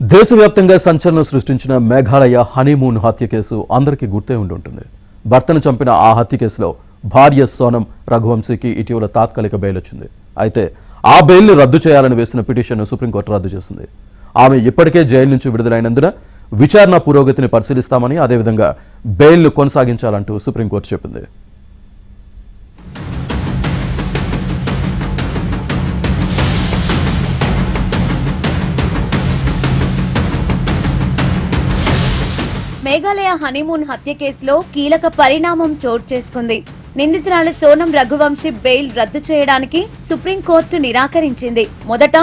దేశవ్యాప్తంగా సంచలనం సృష్టించిన మేఘాలయ హనీమూన్ హత్య కేసు అందరికీ గుర్తే ఉంటుంది. భర్తను చంపిన ఆ హత్య కేసులో భార్య సోనం రఘువంశీకి ఇటీవల తాత్కాలిక బెయిల్ వచ్చింది. అయితే ఆ బెయిల్ను రద్దు చేయాలని వేసిన పిటిషన్ను సుప్రీంకోర్టు రద్దు చేసింది. ఆమె ఇప్పటికే జైలు నుంచి విడుదలైనందున విచారణ పురోగతిని పరిశీలిస్తామని, అదేవిధంగా బెయిల్ను కొనసాగించాలంటూ సుప్రీంకోర్టు చెప్పింది. మేఘాలయ హనీమూన్ హత్య కేసులో కీలక పరిణామం చోటు చేసుకుంది. నిందితురాలు సోనం రఘువంశీ బెయిల్ రద్దు చేయడానికి సుప్రీంకోర్టు నిరాకరించింది. మొదట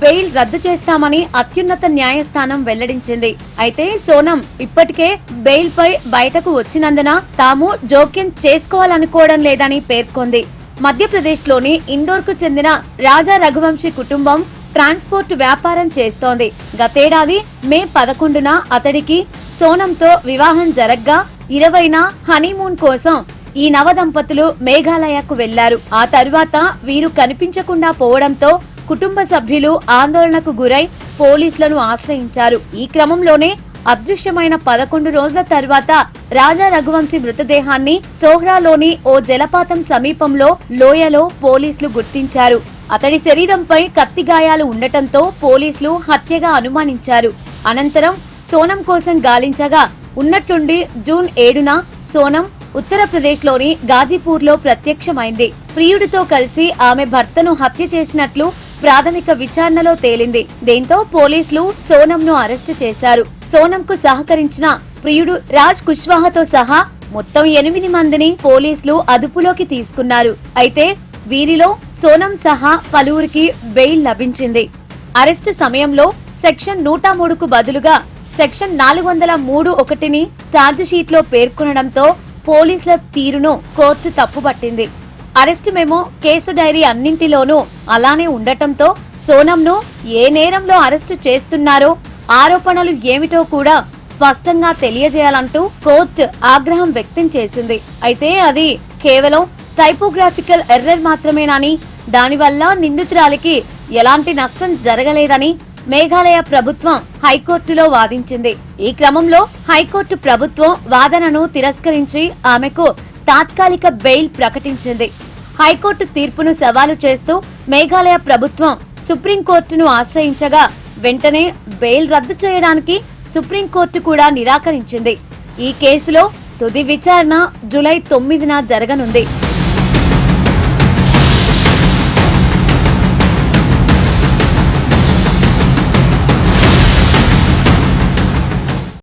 బెయిల్ రద్దు చేస్తామని అత్యున్నత న్యాయస్థానం వెల్లడించింది. అయితే సోనం ఇప్పటికే బెయిల్ పై బయటకు వచ్చినందున తాము జోక్యం చేసుకోవాలనుకోవడం లేదని పేర్కొంది. మధ్యప్రదేశ్ లోని ఇండోర్ కు చెందిన రాజా రఘువంశీ కుటుంబం ట్రాన్స్పోర్ట్ వ్యాపారం చేస్తోంది. గతేడాది మే 11న అతడికి సోనంతో వివాహం జరగ్గా 20న హనీమూన్ కోసం ఈ నవ దంపతులు మేఘాలయకు వెళ్లారు. ఆ తరువాత వీరు కనిపించకుండా పోవడంతో కుటుంబ సభ్యులు ఆందోళనకు గురై పోలీసులను ఆశ్రయించారు. ఈ క్రమంలోనే అదృశ్యమైన 11 రోజుల తర్వాత రాజా రఘువంశీ మృతదేహాన్ని సోహ్రాలోని ఓ జలపాతం సమీపంలో లోయలో పోలీసులు గుర్తించారు. అతడి శరీరంపై కత్తి గాయాలు ఉండటంతో పోలీసులు హత్యగా అనుమానించారు. అనంతరం సోనం కోసం గాలించగా ఉన్నట్లుండి జూన్ 7న సోనం ఉత్తరప్రదేశ్లోని గాజీపూర్లో ప్రత్యక్షమైంది. ప్రియుడితో కలిసి ఆమె భర్తను హత్య చేసినట్లు ప్రాథమిక విచారణలో తేలింది. దీంతో పోలీసులు సోనంను అరెస్టు చేశారు. సోనంకు సహకరించిన ప్రియుడు రాజ్ కుష్వాహాతో సహా మొత్తం 8 మందిని పోలీసులు అదుపులోకి తీసుకున్నారు. అయితే వీరిలో సోనం సహా పలువురికి బెయిల్ లభించింది. అరెస్టు సమయంలో సెక్షన్ 103కు బదులుగా సెక్షన్ 403(1)ని ఛార్జిషీట్లో పేర్కొనడంతో పోలీసుల తీరును కోర్టు తప్పుపట్టింది. అరెస్టు మెమో, కేసు డైరీ అన్నింటిలోనూ అలానే ఉండటంతో సోనంను ఏ నేరంలో అరెస్టు చేస్తున్నారో, ఆరోపణలు ఏమిటో కూడా స్పష్టంగా తెలియజేయాలంటూ కోర్టు ఆగ్రహం వ్యక్తం చేసింది. అయితే అది కేవలం టైపోగ్రాఫికల్ ఎర్రర్ మాత్రమేనని, దానివల్ల నిందితురాలికి ఎలాంటి నష్టం జరగలేదని మేఘాలయ ప్రభుత్వం హైకోర్టులో వాదించింది. ఈ క్రమంలో హైకోర్టు ప్రభుత్వం వాదనను తిరస్కరించి ఆమెకు తాత్కాలిక బెయిల్ ప్రకటించింది. హైకోర్టు తీర్పును సవాలు చేస్తూ మేఘాలయ ప్రభుత్వం సుప్రీంకోర్టును ఆశ్రయించగా వెంటనే బెయిల్ రద్దు చేయడానికి సుప్రీంకోర్టు కూడా నిరాకరించింది. ఈ కేసులో తుది విచారణ జూలై 9న జరగనుంది.